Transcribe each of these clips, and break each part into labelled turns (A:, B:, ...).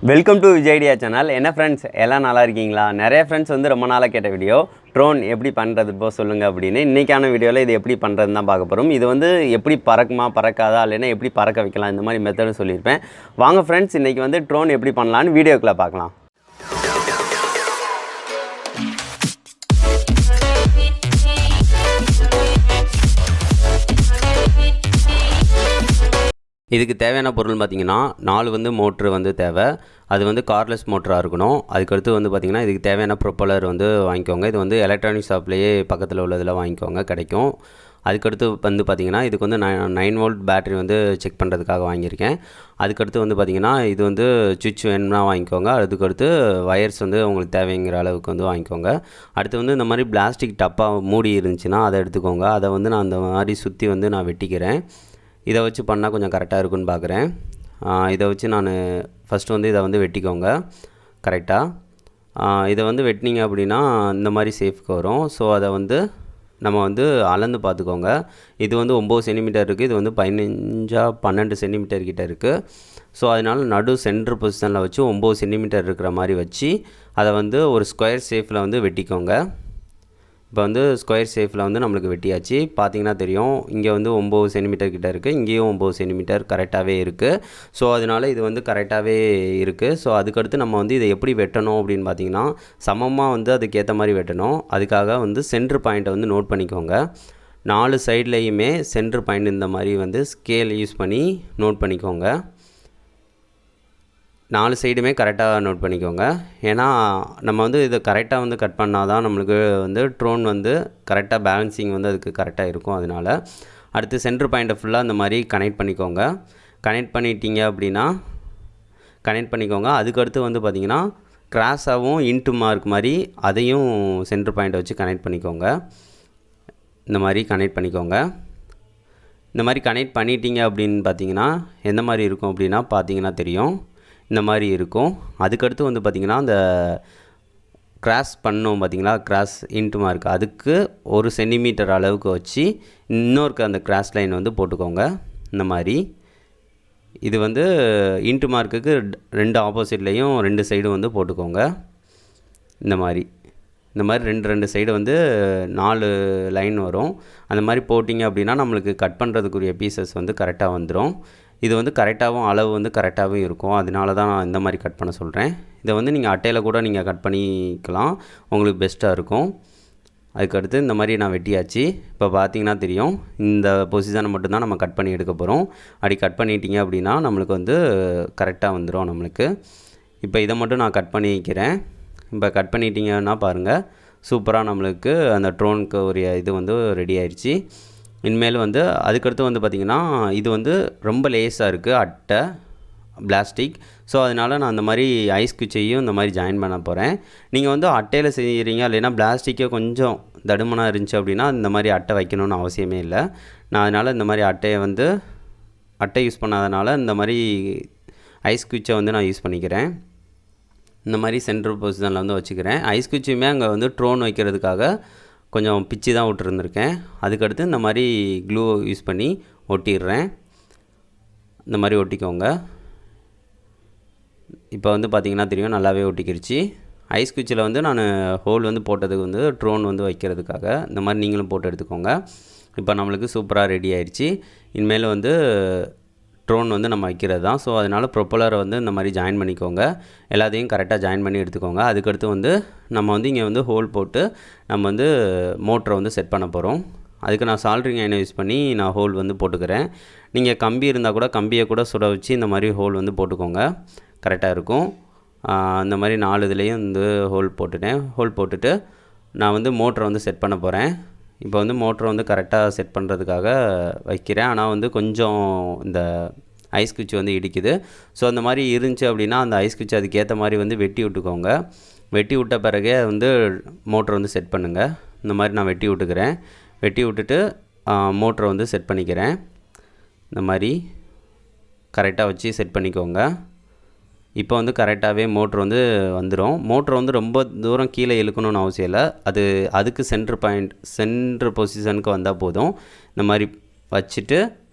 A: Welcome to Vijay channel. என்ன friends எல்லாம் நல்லா இருக்கீங்களா? நிறைய ஃப்ரெண்ட்ஸ் வந்து ரொம்ப நாளாக கேட்ட வீடியோ ட்ரோன் எப்படி பண்ணுறது இப்போ சொல்லுங்கள் அப்படின்னு. இன்றைக்கான வீடியோவில் இது எப்படி பண்ணுறதுன்னு தான் பார்க்க போகிறோம். இது வந்து எப்படி பறக்குமா பறக்காதா இல்லைன்னா எப்படி பறக்க வைக்கலாம் இந்த மாதிரி மெத்தடும் சொல்லியிருப்பேன். வாங்க ஃப்ரெண்ட்ஸ், இன்றைக்கி வந்து ட்ரோன் எப்படி பண்ணலான்னு வீடியோக்குள்ளே பார்க்கலாம். இதுக்கு தேவையான பொருள் பார்த்திங்கன்னா 4 வந்து மோட்ரு வந்து தேவை. அது வந்து கார்லெஸ் மோட்டராக இருக்கணும். அதுக்கடுத்து வந்து பார்த்திங்கன்னா இதுக்கு தேவையான ப்ரொப்பலர் வந்து வாங்கிக்கோங்க. இது வந்து எலக்ட்ரானிக் ஷாப்லேயே பக்கத்தில் உள்ளதில் வாங்கிக்கோங்க, கிடைக்கும். அதுக்கடுத்து வந்து பார்த்திங்கன்னா இதுக்கு வந்து 9 வோல்ட் பேட்டரி வந்து செக் பண்ணுறதுக்காக வாங்கியிருக்கேன். அதுக்கடுத்து வந்து பார்த்திங்கன்னா இது வந்து சுவிட்ச் வேணும்னா வாங்கிக்கோங்க. அதுக்கடுத்து வயர்ஸ் வந்து உங்களுக்கு தேவைங்கிற அளவுக்கு வந்து வாங்கிக்கோங்க. அடுத்து வந்து இந்த மாதிரி பிளாஸ்டிக் டப்பா மூடி இருந்துச்சுன்னா அதை எடுத்துக்கோங்க. அதை வந்து நான் அந்த மாதிரி சுற்றி வந்து நான் வெட்டிக்கிறேன். இதை வச்சு பண்ணால் கொஞ்சம் கரெக்டாக இருக்குன்னு பார்க்குறேன். இதை வச்சு நான் ஃபஸ்ட்டு வந்து இதை வந்து வெட்டிக்கோங்க கரெக்டாக. இதை வந்து வெட்டினீங்க அப்படின்னா இந்த மாதிரி சேஃப்க்கு வரும். ஸோ அதை வந்து நம்ம வந்து அளந்து பார்த்துக்கோங்க. இது வந்து 9 சென்டிமீட்டர் இருக்குது. இது வந்து 12 சென்டிமீட்டர் கிட்ட இருக்குது. ஸோ அதனால் நடு சென்ட்ரு பொசிஷனில் வச்சு 9 சென்டிமீட்டர் இருக்கிற மாதிரி வச்சு அதை வந்து ஒரு ஸ்கொயர் ஷேப்பில் வந்து வெட்டிக்கோங்க. இப்போ வந்து ஸ்கொயர் ஷேப்பில் வந்து நம்மளுக்கு வெட்டியாச்சு. பார்த்திங்கன்னா தெரியும், இங்கே வந்து 9 சென்டிமீட்டர் கிட்ட இருக்குது, இங்கேயும் 9 சென்டிமீட்டர் கரெக்டாகவே இருக்குது. ஸோ அதனால் இது வந்து கரெக்டாகவே இருக்குது. ஸோ அதுக்கடுத்து நம்ம வந்து இதை எப்படி வெட்டணும் அப்படின்னு பார்த்திங்கன்னா சமமாக வந்து அதுக்கேற்ற மாதிரி வெட்டணும். அதுக்காக வந்து சென்ட்ரு பாயிண்ட்டை வந்து நோட் பண்ணிக்கோங்க. 4 சைட்லேயுமே சென்ட்ரு பாயிண்ட் இந்த மாதிரி வந்து ஸ்கேல் யூஸ் பண்ணி நோட் பண்ணிக்கோங்க. 4 சைடுமே கரெக்டாக நோட் பண்ணிக்கோங்க. ஏன்னா நம்ம வந்து இதை கரெக்டாக வந்து கட் பண்ணால் தான் நம்மளுக்கு வந்து ட்ரோன் வந்து கரெக்டாக பேலன்சிங் வந்து அதுக்கு கரெக்டாக இருக்கும். அதனால் அடுத்து சென்ட்ரு பாயிண்ட்டை ஃபுல்லாக இந்த மாதிரி கனெக்ட் பண்ணிக்கோங்க. கனெக்ட் பண்ணிட்டீங்க அப்படின்னா கனெக்ட் பண்ணிக்கோங்க. அதுக்கடுத்து வந்து பார்த்திங்கன்னா கிராஸாகவும் இன்ட்டு மார்க் மாதிரி அதையும் சென்ட்ரு பாயிண்ட்டை வச்சு கனெக்ட் பண்ணிக்கோங்க. இந்த மாதிரி கனெக்ட் பண்ணிக்கோங்க. இந்த மாதிரி கனெக்ட் பண்ணிட்டீங்க அப்படின்னு பார்த்திங்கன்னா எந்த மாதிரி இருக்கும் அப்படின்னா பார்த்திங்கன்னா தெரியும், இந்த மாதிரி இருக்கும். அதுக்கடுத்து வந்து பார்த்திங்கன்னா அந்த கிராஸ் பண்ணோம் பார்த்திங்களா, கிராஸ் இன்ட்டு மார்க் அதுக்கு 1 சென்டிமீட்டர் அளவுக்கு வச்சு இன்னொருக்கு அந்த கிராஸ் லைன் வந்து போட்டுக்கோங்க. இந்த மாதிரி இது வந்து இன்ட்டு மார்க்குக்கு 2 ஆப்போசிட்லேயும் 2 சைடும் வந்து போட்டுக்கோங்க. இந்த மாதிரி 2 சைடு வந்து 4 லைன் வரும். அந்த மாதிரி போட்டிங்க அப்படின்னா நம்மளுக்கு கட் பண்ணுறதுக்குரிய பீசஸ் வந்து கரெக்டாக வந்துடும். இது வந்து கரெக்டாகவும் அளவு வந்து கரெக்டாகவும் இருக்கும். அதனால தான் நான் இந்த மாதிரி கட் பண்ண சொல்கிறேன். இதை வந்து நீங்கள் அட்டையில் கூட நீங்கள் கட் பண்ணிக்கலாம், உங்களுக்கு பெஸ்ட்டாக இருக்கும். அதுக்கடுத்து இந்த மாதிரி நான் வெட்டியாச்சு. இப்போ பார்த்திங்கன்னா தெரியும், இந்த பொசிஷனை மட்டும்தான் நம்ம கட் பண்ணி எடுக்க போகிறோம். அப்படி கட் பண்ணிட்டீங்க அப்படின்னா நம்மளுக்கு வந்து கரெக்டாக வந்துடும் நம்மளுக்கு. இப்போ இதை மட்டும் நான் கட் பண்ணி வைக்கிறேன். இப்போ கட் பண்ணிட்டீங்கன்னா பாருங்கள், சூப்பராக நம்மளுக்கு அந்த ட்ரோனுக்கு ஒரு இது வந்து ரெடி ஆயிடுச்சு. இனிமேல் வந்து அதுக்கடுத்து வந்து பார்த்திங்கன்னா இது வந்து ரொம்ப லேஸாக இருக்குது அட்டை பிளாஸ்டிக். ஸோ அதனால் நான் அந்த மாதிரி ஐஸ் குச்சியையும் இந்த மாதிரி ஜாயின் பண்ண போகிறேன். நீங்கள் வந்து அட்டையில் செய்கிறீங்க இல்லைன்னா பிளாஸ்டிக்கே கொஞ்சம் தடுமனாக இருந்துச்சு அப்படின்னா இந்த மாதிரி அட்டை வைக்கணும்னு அவசியமே இல்லை. நான் அதனால் இந்த மாதிரி அட்டை யூஸ் பண்ணாதனால இந்த மாதிரி ஐஸ் குச்சை வந்து நான் யூஸ் பண்ணிக்கிறேன். இந்த மாதிரி சென்ட்ரல் பொசிஷனில் வந்து வச்சுக்கிறேன். ஐஸ் குச்சியுமே அங்கே வந்து ட்ரோன் வைக்கிறதுக்காக கொஞ்சம் பிச்சு தான் விட்டுருந்துருக்கேன். அதுக்கடுத்து இந்த மாதிரி க்ளூ யூஸ் பண்ணி ஒட்டிடுறேன். இந்த மாதிரி ஒட்டிக்கோங்க. இப்போ வந்து பார்த்திங்கன்னா தெரியும், நல்லாவே ஒட்டிக்கிடுச்சு. ஐஸ் குச்சியில் வந்து நான் ஹோல் வந்து போட்டதுக்கு வந்து ட்ரோன் வந்து வைக்கிறதுக்காக இந்த மாதிரி நீங்களும் போட்டு எடுத்துக்கோங்க. இப்போ நம்மளுக்கு சூப்பராக ரெடி ஆயிடுச்சு. இனிமேல் வந்து ட்ரோன் வந்து நம்ம வைக்கிறது தான். ஸோ அதனால் ப்ரொப்பலரை வந்து இந்த மாதிரி ஜாயின் பண்ணிக்கோங்க. எல்லாத்தையும் கரெக்டாக ஜாயின் பண்ணி எடுத்துக்கோங்க. அதுக்கடுத்து வந்து நம்ம வந்து இங்கே வந்து ஹோல் போட்டு நம்ம வந்து மோட்டரை வந்து செட் பண்ண போகிறோம். அதுக்கு நான் சால்ட்ரிங் அயனை யூஸ் பண்ணி நான் ஹோல் வந்து போட்டுக்கிறேன். நீங்கள் கம்பி இருந்தால் கூட கம்பியை கூட சுட வச்சு இந்த மாதிரி ஹோல் வந்து போட்டுக்கோங்க, கரெக்டாக இருக்கும். இந்த மாதிரி 4 இதுலேயும் வந்து ஹோல் போட்டுட்டு நான் வந்து மோட்டரை வந்து செட் பண்ண போகிறேன். இப்போ வந்து மோட்டரை வந்து கரெக்டாக செட் பண்ணுறதுக்காக வைக்கிறேன். ஆனால் வந்து கொஞ்சம் இந்த ஐஸ் குச்சி வந்து இடிக்குது. ஸோ அந்த மாதிரி இருந்துச்சு அப்படின்னா அந்த ஐஸ் குச்சி அதுக்கேற்ற மாதிரி வந்து வெட்டி விட்டுக்கோங்க. வெட்டி விட்ட பிறகே வந்து மோட்டரை வந்து செட் பண்ணுங்கள். இந்த மாதிரி நான் வெட்டி விட்டுக்கிறேன். வெட்டி விட்டுட்டு மோட்டரை வந்து செட் பண்ணிக்கிறேன். இந்த மாதிரி கரெக்டாக வச்சு செட் பண்ணிக்கோங்க. இப்போ வந்து கரெக்டாகவே மோட்ரு வந்து வந்துடும். மோட்ரு வந்து ரொம்ப தூரம் கீழே இழுக்கணும்னு அவசியம் இல்லை. அதுக்கு சென்ட்ரு பொசிஷனுக்கு வந்தால் போதும். இந்த மாதிரி வச்சுட்டு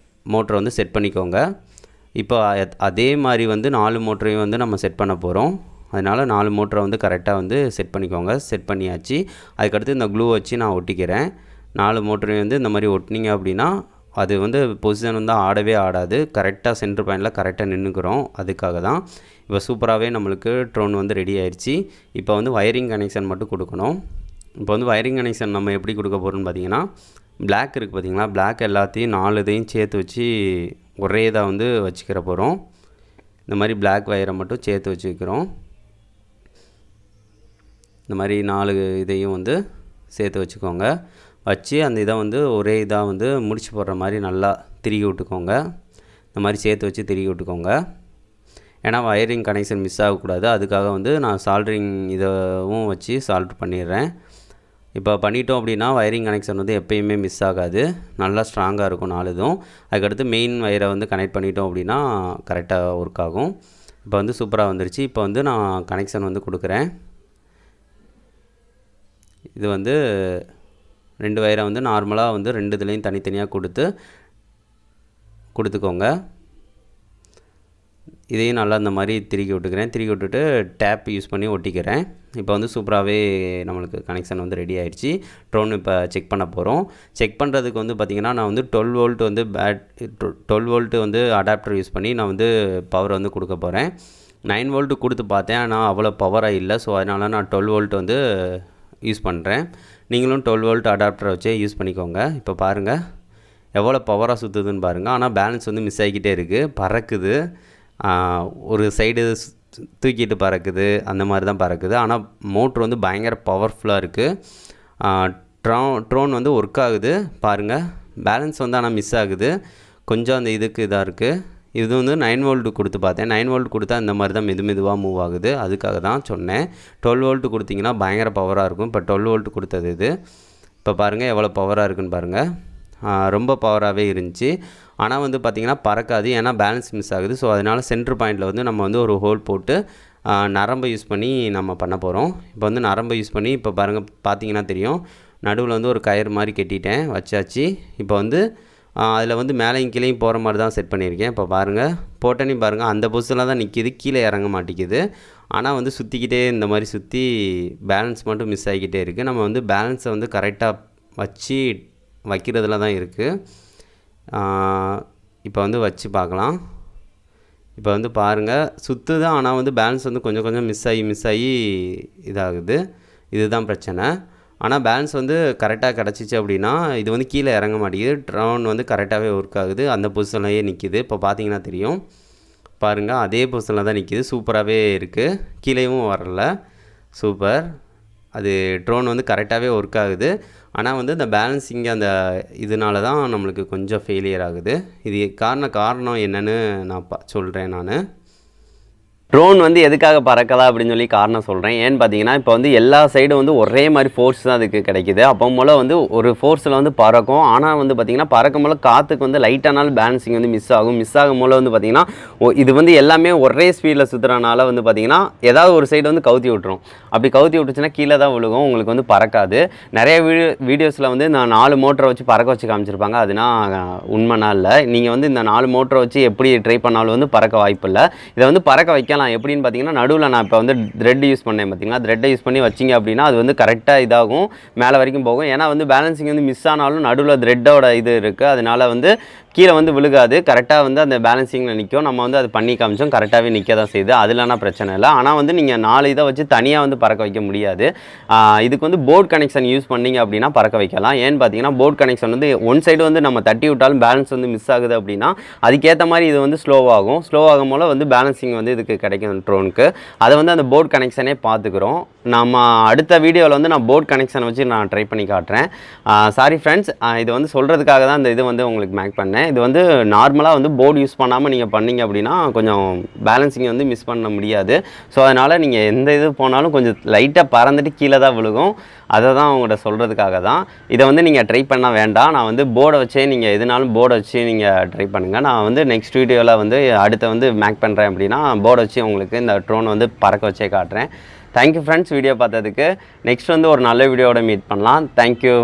A: மோட்ரை வந்து செட் பண்ணிக்கோங்க. இப்போ அதே மாதிரி வந்து 4 மோட்டரையும் வந்து நம்ம செட் பண்ண போகிறோம். அதனால் 4 மோட்டரை வந்து கரெக்டாக வந்து செட் பண்ணிக்கோங்க. செட் பண்ணியாச்சு. அதுக்கடுத்து இந்த க்ளூ வச்சு நான் ஒட்டிக்கிறேன். 4 மோட்டரையும் வந்து இந்த மாதிரி ஒட்டினீங்க அப்படின்னா அது வந்து பொசிஷன் வந்து ஆடவே ஆடாது. கரெக்டாக சென்டர் பாயிண்டில் கரெக்டாக நின்றுக்கிறோம். அதுக்காக தான். இப்போ சூப்பராகவே நம்மளுக்கு ட்ரோன் வந்து ரெடி ஆயிடுச்சு. இப்போ வந்து வயரிங் கனெக்ஷன் மட்டும் கொடுக்கணும். இப்போ வந்து வயரிங் கனெக்ஷன் நம்ம எப்படி கொடுக்க போகிறோம்னு பார்த்தீங்கன்னா, பிளாக் இருக்குது பார்த்தீங்களா, பிளாக் எல்லாத்தையும் 4 இதையும் சேர்த்து வச்சு ஒரே இதாக வந்து வச்சுக்கிற போகிறோம். இந்த மாதிரி பிளாக் வயரை மட்டும் சேர்த்து வச்சுக்கிறோம். இந்த மாதிரி 4 இதையும் வந்து சேர்த்து வச்சுக்கோங்க. வச்சு அந்த இதை வந்து ஒரே இதாக வந்து முடிச்சு போடுற மாதிரி நல்லா திருகி விட்டுக்கோங்க. இந்த மாதிரி சேர்த்து வச்சு திருகி விட்டுக்கோங்க. ஏன்னா வயரிங் கனெக்ஷன் மிஸ் ஆகக்கூடாது. அதுக்காக வந்து நான் சால்ட்ரிங் இதவும் வச்சு சால்ட்ரு பண்ணிடுறேன். இப்போ பண்ணிட்டோம் அப்படின்னா வயரிங் கனெக்ஷன் வந்து எப்பயுமே மிஸ் ஆகாது. நல்லா ஸ்ட்ராங்காக இருக்கும் 4 இதுவும். அதுக்கடுத்து மெயின் வயரை வந்து கனெக்ட் பண்ணிட்டோம் அப்படின்னா கரெக்டாக ஒர்க் ஆகும். இப்போ வந்து சூப்பராக வந்துருச்சு. இப்போ வந்து நான் கனெக்ஷன் வந்து கொடுக்குறேன். இது வந்து 2 வயரை வந்து நார்மலாக வந்து 2 இதுலேயும் தனித்தனியாக கொடுத்துக்கோங்க. இதையும் நல்லா இந்த மாதிரி திருக்கி விட்டுக்கிறேன். திருக்கி விட்டுட்டு டேப் யூஸ் பண்ணி ஒட்டிக்கிறேன். இப்போ வந்து சூப்பராகவே நம்மளுக்கு கனெக்ஷன் வந்து ரெடி ஆகிடுச்சு. ட்ரோன் இப்போ செக் பண்ண போகிறோம். செக் பண்ணுறதுக்கு வந்து பார்த்திங்கன்னா நான் வந்து 12 வோல்ட் வந்து 12 வோல்ட்டு வந்து அடாப்டர் யூஸ் பண்ணி நான் வந்து பவர் வந்து கொடுக்க போகிறேன். 9 வோல்ட்டு கொடுத்து பார்த்தேன். ஆனால் அவ்வளோ பவராக இல்லை. ஸோ அதனால் நான் 12 வோல்ட் வந்து யூஸ் பண்ணுறேன். நீங்களும் 12 வோல்ட் அடாப்டரை வச்சே யூஸ் பண்ணிக்கோங்க. இப்போ பாருங்கள் எவ்வளோ பவராக சுற்றுதுன்னு பாருங்கள். ஆனால் பேலன்ஸ் வந்து மிஸ் ஆகிக்கிட்டே இருக்குது. பறக்குது, ஒரு சைடு தூக்கிட்டு பறக்குது, அந்த மாதிரி தான் பறக்குது. ஆனால் மோட்ரு வந்து பயங்கர பவர்ஃபுல்லாக இருக்குது. ட்ரோன் வந்து ஒர்க் ஆகுது பாருங்கள். பேலன்ஸ் வந்து ஆனால் மிஸ் ஆகுது. கொஞ்சம் அந்த இதுக்கு இதாக இருக்குது. இது வந்து 9 வோல்ட்டு கொடுத்து பார்த்தேன். 9 வோல்ட் கொடுத்தா இந்த மாதிரி தான் மெதுவாக மூவ் ஆகுது. அதுக்காக தான் சொன்னேன். 12 வோல்ட்டு கொடுத்திங்கன்னா பயங்கர பவராக இருக்கும். இப்போ 12 வோல்ட்டு கொடுத்தது இது. இப்போ பாருங்கள் எவ்வளோ பவராக இருக்குன்னு பாருங்கள். ரொம்ப பவராகவே இருந்துச்சு. ஆனால் வந்து பார்த்திங்கன்னா பறக்காது. ஏன்னா பேலன்ஸ் மிஸ் ஆகுது. ஸோ அதனால் சென்ட்ரு பாயிண்டில் வந்து நம்ம வந்து ஒரு ஹோல் போட்டு நரம்பை யூஸ் பண்ணி நம்ம பண்ண போகிறோம். இப்போ வந்து நரம்பை யூஸ் பண்ணி இப்போ பாருங்கள் பார்த்திங்கன்னா தெரியும். நடுவில் வந்து ஒரு கயிறு மாதிரி கட்டிட்டேன், வச்சாச்சு. இப்போ வந்து அதில் வந்து மேலேயும் கீழேயும் போகிற மாதிரி தான் செட் பண்ணியிருக்கேன். இப்போ பாருங்கள் போட்டனி பாருங்கள் அந்த பொசிஷனில் தான் நிற்கிது, கீழே இறங்க மாட்டேங்குது. ஆனால் வந்து சுற்றிக்கிட்டே இந்த மாதிரி சுற்றி பேலன்ஸ் மட்டும் மிஸ் ஆகிக்கிட்டே இருக்குது. நம்ம வந்து பேலன்ஸை வந்து கரெக்டாக வச்சு வைக்கிறதுல தான் இருக்குது. இப்போ வந்து வச்சு பார்க்கலாம். இப்போ வந்து பாருங்கள் சுற்றுது. ஆனால் வந்து பேலன்ஸ் வந்து கொஞ்சம் மிஸ் ஆகி இதாகுது. இதுதான் பிரச்சனை. ஆனால் பேலன்ஸ் வந்து கரெக்டாக கிடச்சிச்சு அப்படின்னா இது வந்து கீழே இறங்க மாட்டேங்குது. ட்ரோன் வந்து கரெக்டாகவே ஒர்க் ஆகுது. அந்த பொசிஷன்லேயே நிற்கிது. இப்போ பார்த்தீங்கன்னா தெரியும் பாருங்கள், அதே பொசிஷனில் தான் நிற்கிது. சூப்பராகவே இருக்குது. கீழேயும் வரல. சூப்பர். அது ட்ரோன் வந்து கரெக்டாகவே ஒர்க் ஆகுது. ஆனால் வந்து இந்த பேலன்ஸிங் அந்த இதனால தான் நம்மளுக்கு கொஞ்சம் ஃபெயிலியர் ஆகுது. இது காரணம் என்னென்னு நான் சொல்கிறேன். நான் ட்ரோன் வந்து எதுக்காக பறக்கலாம் அப்படின்னு சொல்லி காரணம் சொல்கிறேன். ஏன்னு பார்த்தீங்கன்னா இப்போ வந்து எல்லா சைடும் வந்து ஒரே மாதிரி ஃபோர்ஸ் தான் அதுக்கு கிடைக்கிது. அப்போ போல் வந்து ஒரு ஃபோர்ஸில் வந்து பறக்கும். ஆனால் வந்து பார்த்திங்கன்னா பறக்கும் போல் காற்றுக்கு வந்து லைட்டானாலும் பேலன்சிங் வந்து மிஸ் ஆகும் போல் வந்து பார்த்திங்கன்னா இது வந்து எல்லாமே ஒரே ஸ்பீடில் சுற்றுறனால வந்து பார்த்திங்கன்னா ஏதாவது ஒரு சைடு வந்து கவுத்தி விட்டுரும். அப்படி கவுத்தி விட்டுச்சுன்னா கீழே தான் விழுகும், உங்களுக்கு வந்து பறக்காது. நிறைய வீடியோஸில் வந்து நான் 4 மோட்டரை வச்சு பறக்க வச்சு காமிச்சிருப்பாங்க. அதுனா உண்மைனா இல்லை. நீங்கள் வந்து இந்த 4 மோட்டரை வச்சு எப்படி ட்ரை பண்ணாலும் வந்து பறக்க வாய்ப்பு இல்லை. இதை வந்து பறக்க வைக்கலாம். எப்படின்னு பார்த்தீங்கன்னா நடுவில் நான் இப்போ வந்து த்ரெட் யூஸ் பண்ணேன் பார்த்தீங்கன்னா, த்ரெட்டை யூஸ் பண்ணி வச்சிங்க அப்படின்னா அது வந்து கரெக்டாக இதாகும், மேலே வரைக்கும் போகும். ஏன்னா வந்து பேலன்சிங் வந்து மிஸ் ஆனாலும் நடுவில் த்ரெட்டோட இது இருக்குது. அதனால் வந்து கீழே வந்து விழுகாது. கரெக்டாக வந்து அந்த பேலன்சிங்கில் நிற்கும். நம்ம வந்து அது பண்ணி காமிச்சோம், கரெக்டாகவே நிற்க தான் செய்யுது. அதுலனா பிரச்சனை இல்லை. ஆனால் வந்து நீங்கள் 4 இதை வச்சு தனியாக வந்து பறக்க வைக்க முடியாது. இதுக்கு வந்து போர்ட் கனெக்ஷன் யூஸ் பண்ணிங்க அப்படின்னா பறக்க வைக்கலாம். ஏன்னு பார்த்தீங்கன்னா போர்ட் கனெக்ஷன் வந்து ஒன் சைடு வந்து நம்ம தட்டி விட்டாலும் பேலன்ஸ் வந்து மிஸ் ஆகுது அப்படின்னா அதுக்கேற்ற மாதிரி இது வந்து ஸ்லோவாகும் போல் வந்து பேலன்சிங் வந்து இதுக்கு கிடைக்கும் ட்ரோனுக்கு. அதை வந்து அந்த போர்ட் கனெக்ஷனே பார்த்துக்கிறோம். நம்ம அடுத்த வீடியோவில் வந்து நான் போர்ட் கனெக்ஷன் வச்சு நான் ட்ரை பண்ணி காட்டுறேன். சாரி ஃப்ரெண்ட்ஸ், இது வந்து சொல்கிறதுக்காக தான் இந்த இது வந்து உங்களுக்கு மேக் பண்ணேன். இது வந்து நார்மலாக வந்து போர்டு யூஸ் பண்ணாமல் நீங்கள் பண்ணிங்க அப்படின்னா கொஞ்சம் பேலன்சிங் வந்து மிஸ் பண்ண முடியாது. ஸோ அதனால் நீங்கள் எந்த இது போனாலும் கொஞ்சம் லைட்டாக பறந்துட்டு கீழே தான் விழுகும். அதை தான் உங்கள்கிட்ட சொல்கிறதுக்காக தான். இதை வந்து நீங்கள் ட்ரை பண்ண வேண்டாம். நான் வந்து போர்டை வச்சே நீங்கள் எதுனாலும் போர்டை வச்சு நீங்கள் ட்ரை பண்ணுங்கள். நான் வந்து நெக்ஸ்ட் வீடியோவில் வந்து அடுத்த வந்து மேக் பண்ணுறேன் அப்படின்னா போர்டை வச்சு உங்களுக்கு இந்த ட்ரோன் வந்து பறக்க வச்சே காட்டுறேன். தேங்க்யூ ஃப்ரெண்ட்ஸ், வீடியோ பார்த்ததுக்கு. நெக்ஸ்ட் வந்து ஒரு நல்ல வீடியோவோட மீட் பண்ணலாம். தேங்க்யூ.